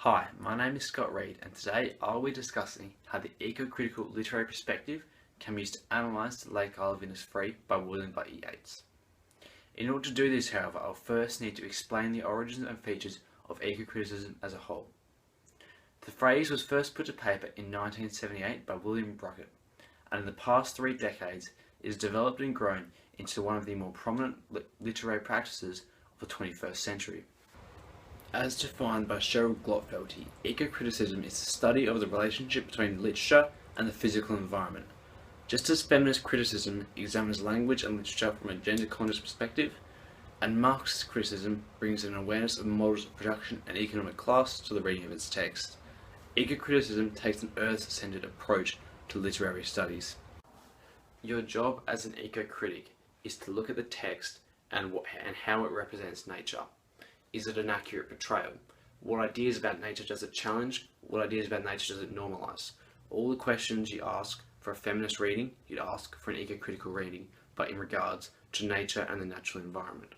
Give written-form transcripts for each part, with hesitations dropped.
Hi, my name is Scott Reid, and today I'll be discussing how the eco-critical literary perspective can be used to analyse The Lake Isle of Innisfree by William Butler Yeats. In order to do this, however, I'll first need to explain the origins and features of eco-criticism as a whole. The phrase was first put to paper in 1978 by William Brackett, and in the past 3 decades it has developed and grown into one of the more prominent literary practices of the 21st century. As defined by Cheryl Glotfelty, eco-criticism is the study of the relationship between literature and the physical environment. Just as feminist criticism examines language and literature from a gender-conscious perspective, and Marxist criticism brings an awareness of models of production and economic class to the reading of its text, eco-criticism takes an earth-centered approach to literary studies. Your job as an eco-critic is to look at the text and how it represents nature. Is it an accurate portrayal? What ideas about nature does it challenge? What ideas about nature does it normalise? All the questions you ask for a feminist reading, you'd ask for an eco-critical reading, but in regards to nature and the natural environment.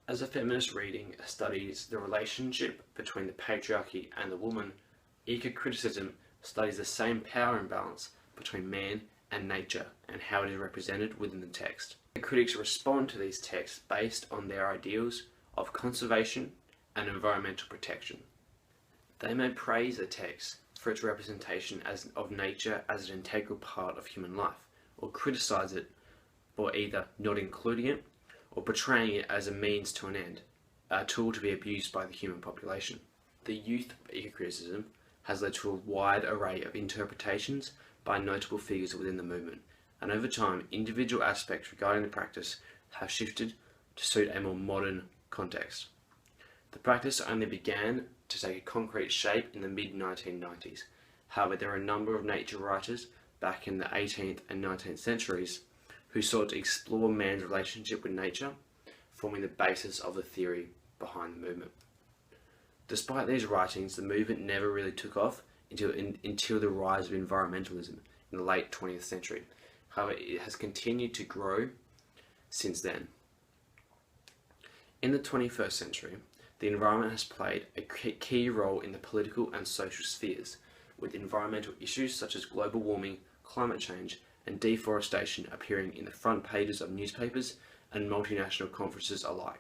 As a feminist reading studies the relationship between the patriarchy and the woman, eco-criticism studies the same power imbalance between man and nature and how it is represented within the text. The critics respond to these texts based on their ideals of conservation and environmental protection. They may praise a text for its representation of nature as an integral part of human life, or criticise it for either not including it or portraying it as a means to an end, a tool to be abused by the human population. The youth of eco-criticism has led to a wide array of interpretations by notable figures within the movement, and over time individual aspects regarding the practice have shifted to suit a more modern context. The practice only began to take a concrete shape in the mid-1990s. However, there are a number of nature writers back in the 18th and 19th centuries who sought to explore man's relationship with nature, forming the basis of the theory behind the movement. Despite these writings, the movement never really took off until the rise of environmentalism in the late 20th century. However, it has continued to grow since then. In the 21st century, the environment has played a key role in the political and social spheres, with environmental issues such as global warming, climate change, and deforestation appearing in the front pages of newspapers and multinational conferences alike.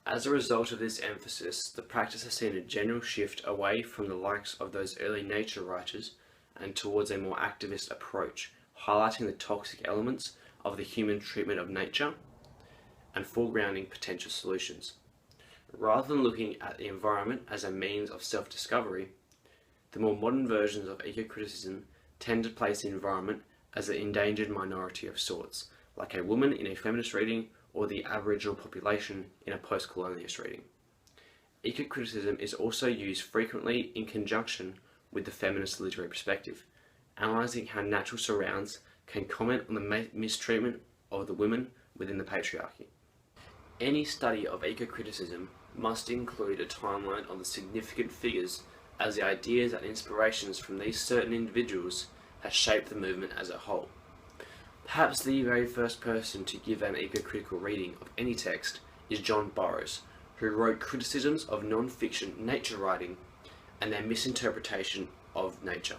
As a result of this emphasis, the practice has seen a general shift away from the likes of those early nature writers and towards a more activist approach, highlighting the toxic elements of the human treatment of nature and foregrounding potential solutions. Rather than looking at the environment as a means of self-discovery, the more modern versions of eco-criticism tend to place the environment as an endangered minority of sorts, like a woman in a feminist reading or the Aboriginal population in a post-colonialist reading. Eco-criticism is also used frequently in conjunction with the feminist literary perspective, analysing how natural surrounds can comment on the mistreatment of the women within the patriarchy. Any study of eco-criticism must include a timeline of the significant figures, as the ideas and inspirations from these certain individuals has shaped the movement as a whole. Perhaps the very first person to give an eco-critical reading of any text is John Burroughs, who wrote criticisms of non-fiction nature writing and their misinterpretation of nature.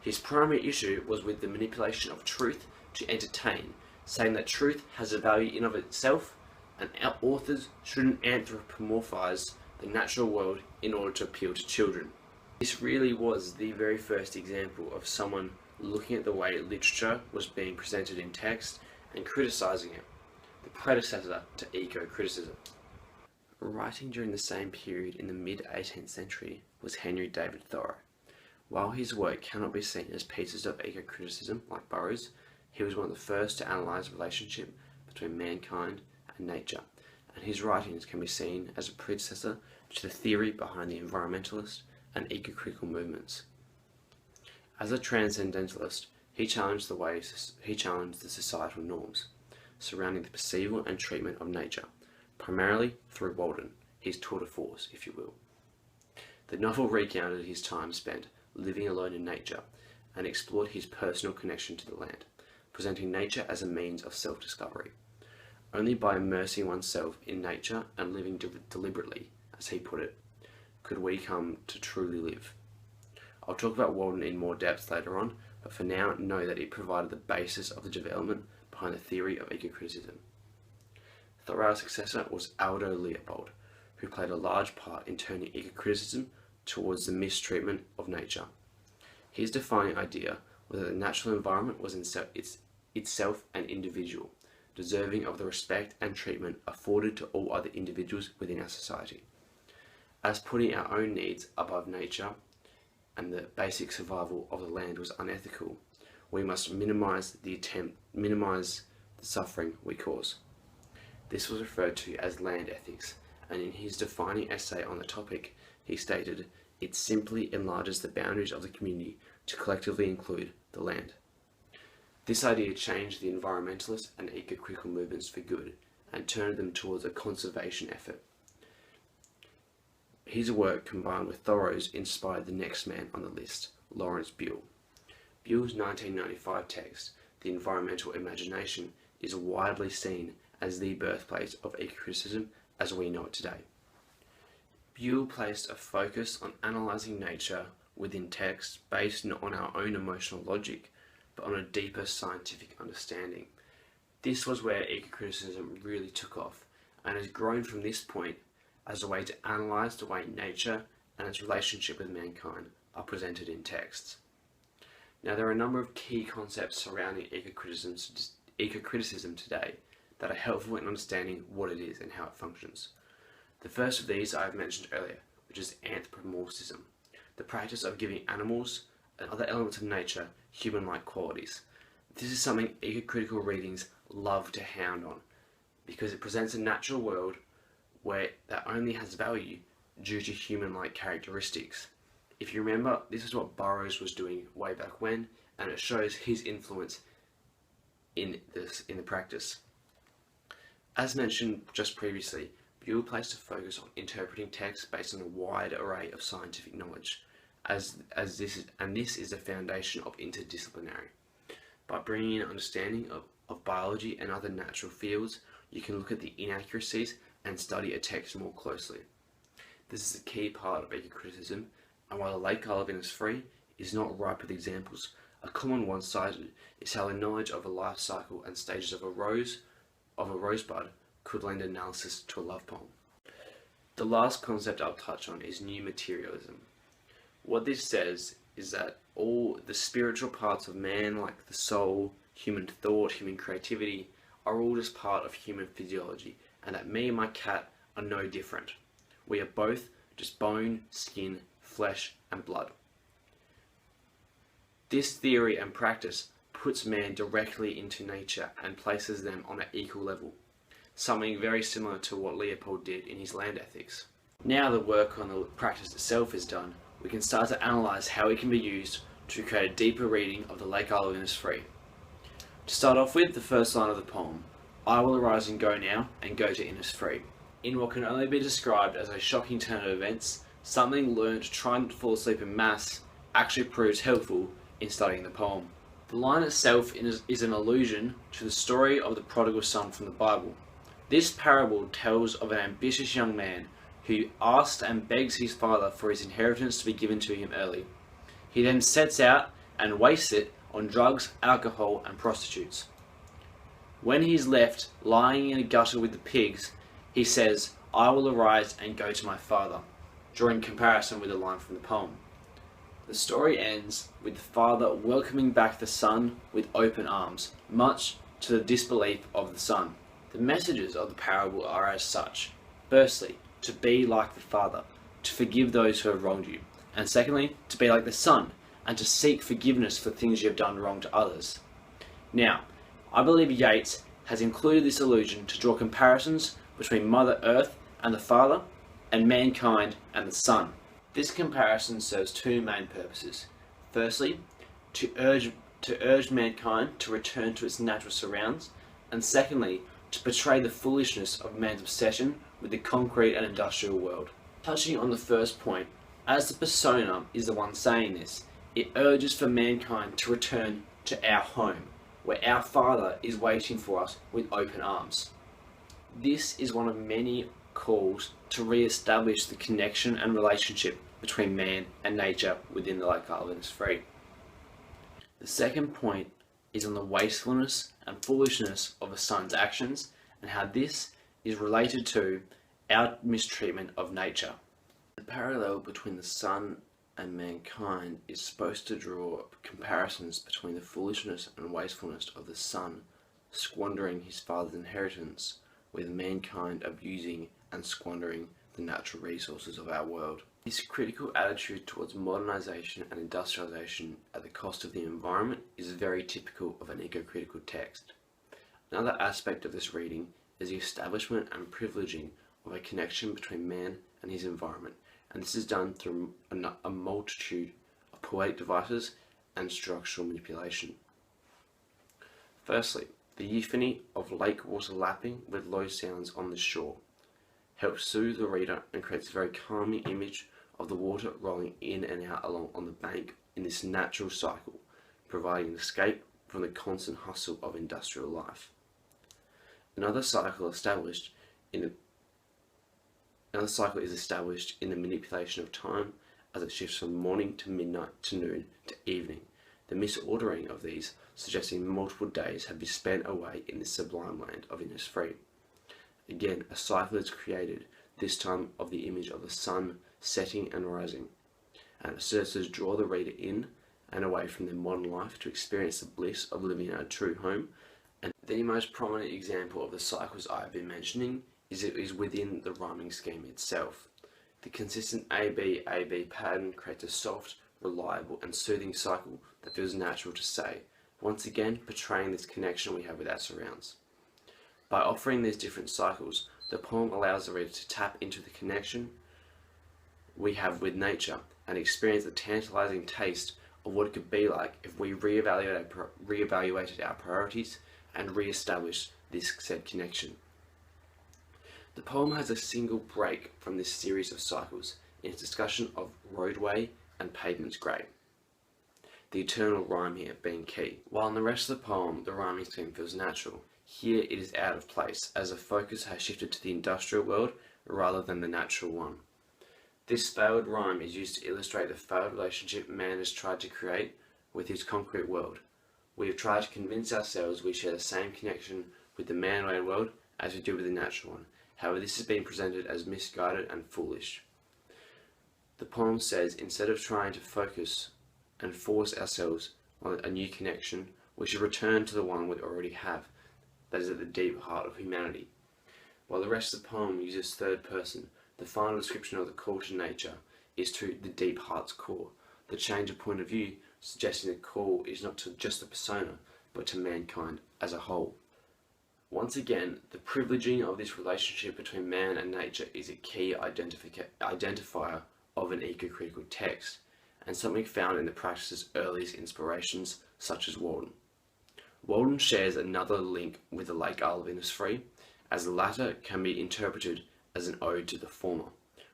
His primary issue was with the manipulation of truth to entertain, saying that truth has a value in of itself and our authors shouldn't anthropomorphise the natural world in order to appeal to children. This really was the very first example of someone looking at the way literature was being presented in text and criticising it, the predecessor to eco-criticism. Writing during the same period in the mid-18th century was Henry David Thoreau. While his work cannot be seen as pieces of eco-criticism like Burroughs, he was one of the first to analyse the relationship between mankind and nature, and his writings can be seen as a predecessor to the theory behind the environmentalist and eco-critical movements. As a transcendentalist, he challenged the societal norms surrounding the perceival and treatment of nature, primarily through Walden, his tour de force, if you will. The novel recounted his time spent living alone in nature and explored his personal connection to the land, presenting nature as a means of self-discovery. Only by immersing oneself in nature and living deliberately, as he put it, could we come to truly live. I'll talk about Walden in more depth later on, but for now know that it provided the basis of the development behind the theory of eco-criticism. Thoreau's successor was Aldo Leopold, who played a large part in turning eco-criticism towards the mistreatment of nature. His defining idea was that the natural environment was itself an individual, deserving of the respect and treatment afforded to all other individuals within our society. As putting our own needs above nature and the basic survival of the land was unethical, we must minimize the suffering we cause. This was referred to as land ethics, and in his defining essay on the topic, he stated, "It simply enlarges the boundaries of the community to collectively include the land." This idea changed the environmentalist and eco-critical movements for good and turned them towards a conservation effort. His work, combined with Thoreau's, inspired the next man on the list, Lawrence Buell. Buell's 1995 text, The Environmental Imagination, is widely seen as the birthplace of eco-criticism as we know it today. Buell placed a focus on analysing nature within text based not on our own emotional logic, but on a deeper scientific understanding. This was where eco-criticism really took off, and has grown from this point as a way to analyse the way nature and its relationship with mankind are presented in texts. Now, there are a number of key concepts surrounding eco-criticism today that are helpful in understanding what it is and how it functions. The first of these I have mentioned earlier, which is anthropomorphism, the practice of giving animals and other elements of nature human-like qualities. This is something eco-critical readings love to hound on, because it presents a natural world where that only has value due to human-like characteristics. If you remember, this is what Burroughs was doing way back when, and it shows his influence in the practice. As mentioned just previously, Buell placed a focus on interpreting text based on a wide array of scientific knowledge, this is the foundation of interdisciplinary. By bringing in understanding of biology and other natural fields, you can look at the inaccuracies and study a text more closely. This is a key part of eco-criticism, and while the Lake Isle of Innisfree is not ripe with examples, a common one cited is how the knowledge of a life cycle and stages of a rosebud could lend analysis to a love poem. The last concept I'll touch on is new materialism. What this says is that all the spiritual parts of man, like the soul, human thought, human creativity, are all just part of human physiology, and that me and my cat are no different. We are both just bone, skin, flesh, and blood. This theory and practice puts man directly into nature and places them on an equal level, something very similar to what Leopold did in his land ethics. Now the work on the practice itself is done, we can start to analyse how it can be used to create a deeper reading of the Lake Isle of Innisfree. To start off with, the first line of the poem, "I will arise and go now, and go to Innisfree." In what can only be described as a shocking turn of events, something learnt trying to fall asleep in mass actually proves helpful in studying the poem. The line itself is an allusion to the story of the prodigal son from the Bible. This parable tells of an ambitious young man who asks and begs his father for his inheritance to be given to him early. He then sets out and wastes it on drugs, alcohol, and prostitutes. When he is left lying in a gutter with the pigs, he says, "I will arise and go to my father," drawing comparison with the line from the poem. The story ends with the father welcoming back the son with open arms, much to the disbelief of the son. The messages of the parable are as such. Firstly, to be like the father, to forgive those who have wronged you. And secondly, to be like the son, and to seek forgiveness for things you have done wrong to others. Now, I believe Yeats has included this allusion to draw comparisons between Mother Earth and the Father, and mankind and the Son. This comparison serves two main purposes. Firstly, to urge mankind to return to its natural surrounds, and secondly, to portray the foolishness of man's obsession with the concrete and industrial world. Touching on the first point, as the persona is the one saying this, it urges for mankind to return to our home, where our Father is waiting for us with open arms. This is one of many calls to re-establish the connection and relationship between man and nature within the Lake Isle of Innisfree. The second point is on the wastefulness and foolishness of a son's actions and how this is related to our mistreatment of nature. The parallel between the sun and mankind is supposed to draw comparisons between the foolishness and wastefulness of the son squandering his father's inheritance with mankind abusing and squandering the natural resources of our world. This critical attitude towards modernization and industrialization at the cost of the environment is very typical of an eco-critical text. Another aspect of this reading is the establishment and privileging of a connection between man and his environment, and this is done through a multitude of poetic devices and structural manipulation. Firstly, the euphony of lake water lapping with low sounds on the shore helps soothe the reader and creates a very calming image of the water rolling in and out along on the bank in this natural cycle, providing an escape from the constant hustle of industrial life. Another cycle is established in the manipulation of time as it shifts from morning to midnight to noon to evening. The misordering of these suggesting multiple days have been spent away in this sublime land of Innisfree. Again, a cycle is created, this time of the image of the sun setting and rising, and it serves to draw the reader in and away from their modern life to experience the bliss of living in a true home. And the most prominent example of the cycles I have been mentioning is within the rhyming scheme itself. The consistent AB pattern creates a soft, reliable and soothing cycle that feels natural to say, once again portraying this connection we have with our surrounds. By offering these different cycles, the poem allows the reader to tap into the connection we have with nature and experience a tantalizing taste of what it could be like if we reevaluated our priorities and re-established this said connection. The poem has a single break from this series of cycles in its discussion of roadway and pavements grey, the eternal rhyme here being key. While in the rest of the poem the rhyming scheme feels natural, here it is out of place as the focus has shifted to the industrial world rather than the natural one. This failed rhyme is used to illustrate the failed relationship man has tried to create with his concrete world. We have tried to convince ourselves we share the same connection with the man-made world as we do with the natural one. However, this has been presented as misguided and foolish. The poem says, instead of trying to focus and force ourselves on a new connection, we should return to the one we already have, that is at the deep heart of humanity. While the rest of the poem uses third person, the final description of the call to nature is to the deep heart's core, the change of point of view suggesting the call is not to just the persona, but to mankind as a whole. Once again, the privileging of this relationship between man and nature is a key identifier of an eco-critical text, and something found in the practice's earliest inspirations, such as Walden. Walden shares another link with the Lake Isle of Innisfree, as the latter can be interpreted as an ode to the former,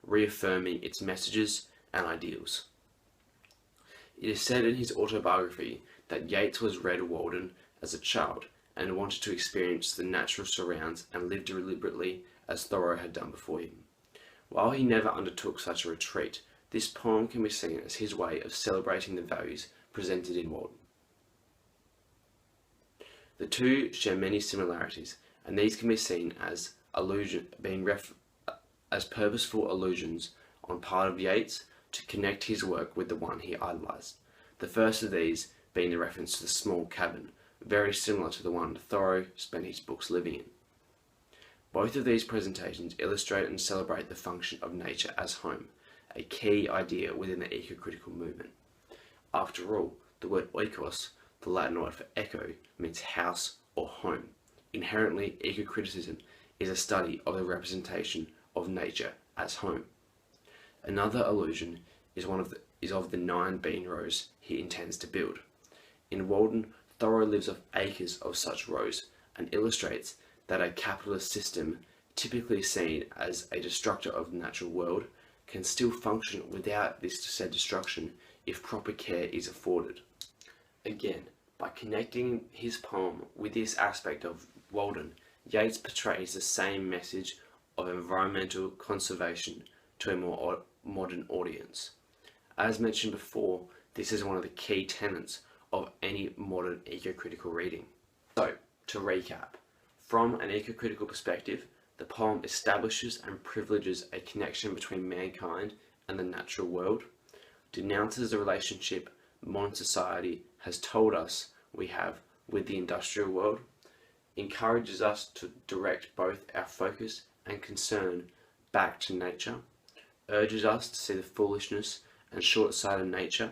reaffirming its messages and ideals. It is said in his autobiography that Yeats was read Walden as a child and wanted to experience the natural surrounds and live deliberately as Thoreau had done before him. While he never undertook such a retreat, this poem can be seen as his way of celebrating the values presented in Walden. The two share many similarities, and these can be seen as as purposeful allusions on part of Yeats to connect his work with the one he idolised. The first of these being the reference to the small cabin, very similar to the one Thoreau spent his books living in. Both of these presentations illustrate and celebrate the function of nature as home, a key idea within the eco-critical movement. After all, the word oikos, the Latin word for echo, means house or home. Inherently, eco-criticism is a study of the representation of nature as home. Another allusion is of the 9 bean rows he intends to build. In Walden, Thoreau lives off acres of such rows and illustrates that a capitalist system, typically seen as a destructor of the natural world, can still function without this said destruction if proper care is afforded. Again, by connecting his poem with this aspect of Walden, Yeats portrays the same message of environmental conservation to a more modern audience. As mentioned before, this is one of the key tenets of any modern eco-critical reading. So, to recap, from an eco-critical perspective, the poem establishes and privileges a connection between mankind and the natural world, denounces the relationship modern society has told us we have with the industrial world, encourages us to direct both our focus and concern back to nature, urges us to see the foolishness and short-sighted nature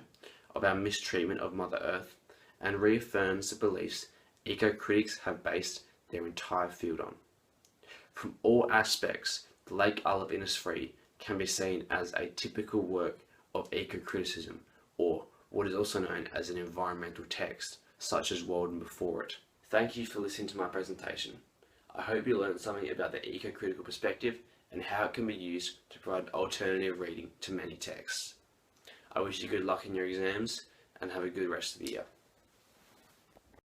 of our mistreatment of Mother Earth, and reaffirms the beliefs eco-critics have based their entire field on. From all aspects, the Lake Isle of Innisfree can be seen as a typical work of eco-criticism, or what is also known as an environmental text, such as Walden before it. Thank you for listening to my presentation. I hope you learned something about the eco-critical perspective and how it can be used to provide alternative reading to many texts. I wish you good luck in your exams and have a good rest of the year.